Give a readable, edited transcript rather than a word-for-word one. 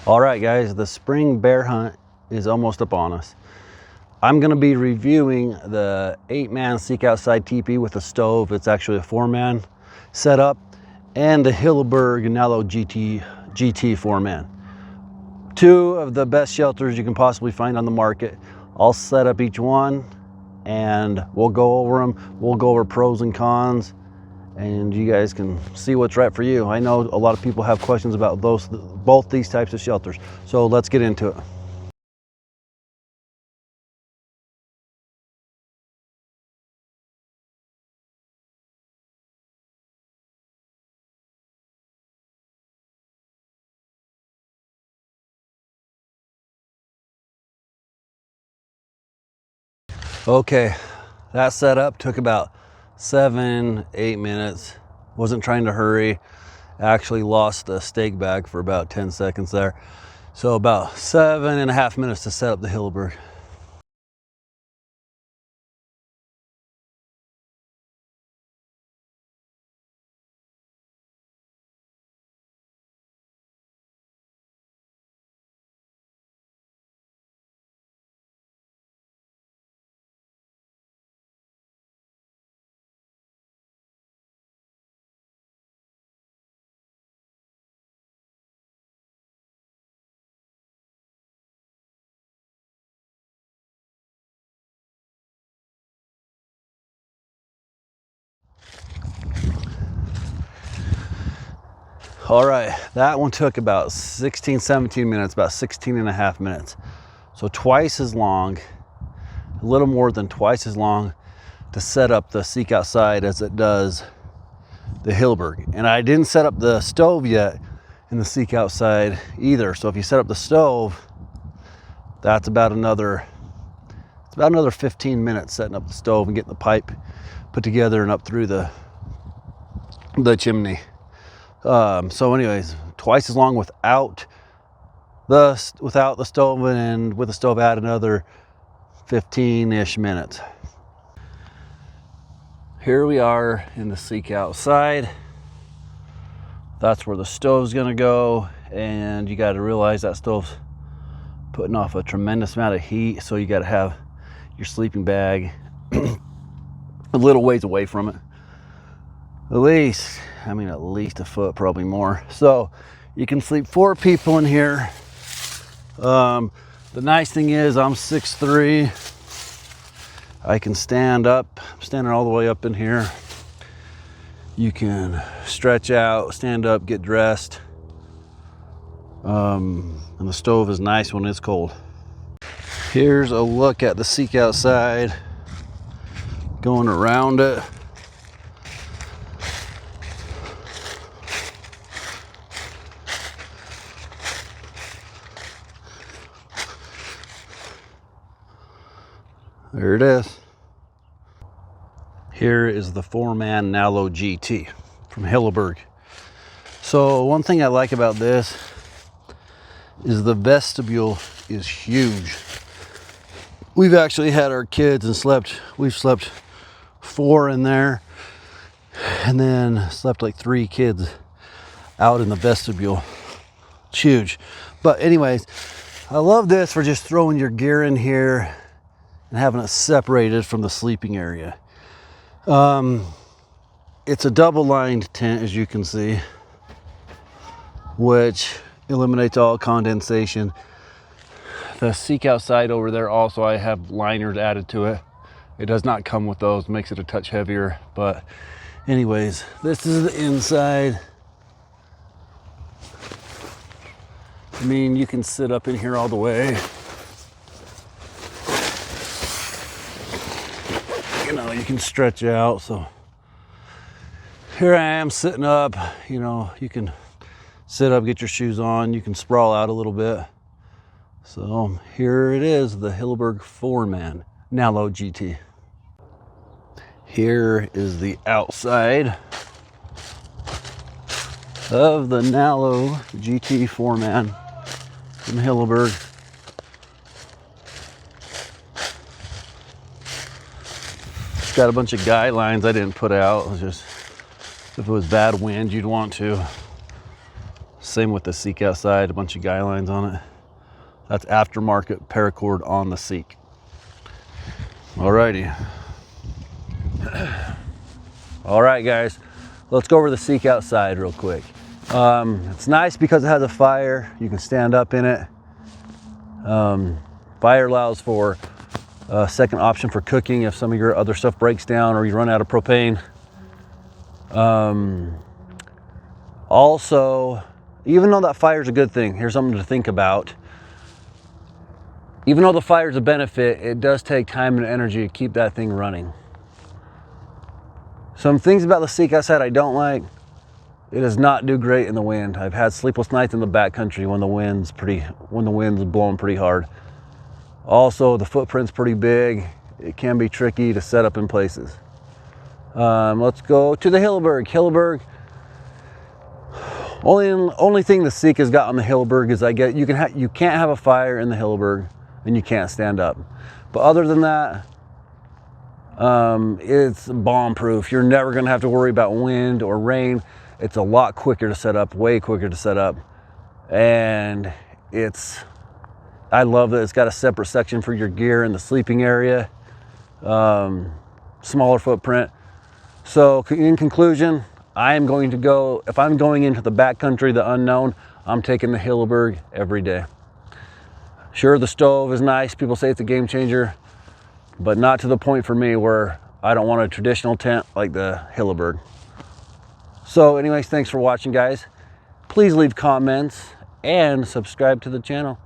All right, guys, the spring bear hunt is almost upon us. I'm gonna be reviewing the 8-man Seek Outside teepee with a stove. It's actually a 4-man setup, and the Hilleberg Nalo GT 4-man. Two of the best shelters you can possibly find on the market. I'll set up each one and we'll go over them. We'll go over pros and cons, and you guys can see what's right for you. I know a lot of people have questions about both these types of shelters. So let's get into it. Okay, that setup took about 7-8 minutes. Wasn't trying to hurry. Actually lost the steak bag for about 10 seconds there. So about 7.5 minutes to set up the Hilleberg. All right, that one took about 16-17 minutes, about 16.5 minutes. So twice as long, a little more than twice as long to set up the Seek Outside as it does the Hilleberg. And I didn't set up the stove yet in the Seek Outside either. So if you set up the stove, that's about another 15 minutes setting up the stove and getting the pipe put together and up through the chimney. So anyways, twice as long without the stove, and with the stove add another 15-ish minutes. Here we are in the Seek Outside. That's where the stove's gonna go, and you got to realize that stove's putting off a tremendous amount of heat, so you got to have your sleeping bag a little ways away from it. At least a foot, probably more. So you can sleep 4 people in here. The nice thing is I'm 6'3". I can stand up. I'm standing all the way up in here. You can stretch out, stand up, get dressed. And the stove is nice when it's cold. Here's a look at the Seek Outside, going around it. There it is. Here is the 4-man Nalo GT from Hilleberg. So one thing I like about this is the vestibule is huge. We've actually had our kids and we've slept 4 in there, and then slept like 3 kids out in the vestibule. It's huge. But anyways, I love this for just throwing your gear in here and having it separated from the sleeping area. It's a double-lined tent, as you can see, which eliminates all condensation. The Seek Outside over there also, I have liners added to it. It does not come with those, makes it a touch heavier. But anyways, this is the inside. I mean, you can sit up in here all the way. You know, you can stretch out. So here I am sitting up. You know, you can sit up, get your shoes on, you can sprawl out a little bit. So here it is, the Hilleberg 4-man Nalo GT. Here is the outside of the Nalo GT 4-man from Hilleberg. Got a bunch of guidelines I didn't put out. It was just, if it was bad wind, you'd want to Same with the seek outside, a bunch of guy lines on it. That's aftermarket paracord on the seek. Alrighty. All right, guys, let's go over the seek outside real quick. It's nice because it has a fire. You can stand up in it. Fire allows for a second option for cooking if some of your other stuff breaks down or you run out of propane. Also, even though that fire is a good thing, here's something to think about. Even though the fire is a benefit, it does take time and energy to keep that thing running. Some things about the seek outside I don't like. It does not do great in the wind. I've had sleepless nights in the backcountry when the wind's blowing pretty hard. Also, the footprint's pretty big. It can be tricky to set up in places. Let's go to the Hilleberg. Hilleberg. Only thing the seek has got on the Hilleberg is you can't have a fire in the Hilleberg and you can't stand up. But other than that, it's bomb-proof. You're never gonna have to worry about wind or rain. It's a lot quicker to set up, way quicker to set up. And I love that it's got a separate section for your gear in the sleeping area. Smaller footprint. So in conclusion, if I'm going into the backcountry, the unknown, I'm taking the Hilleberg every day. Sure, the stove is nice. People say it's a game changer, but not to the point for me where I don't want a traditional tent like the Hilleberg. So anyways, thanks for watching, guys. Please leave comments and subscribe to the channel.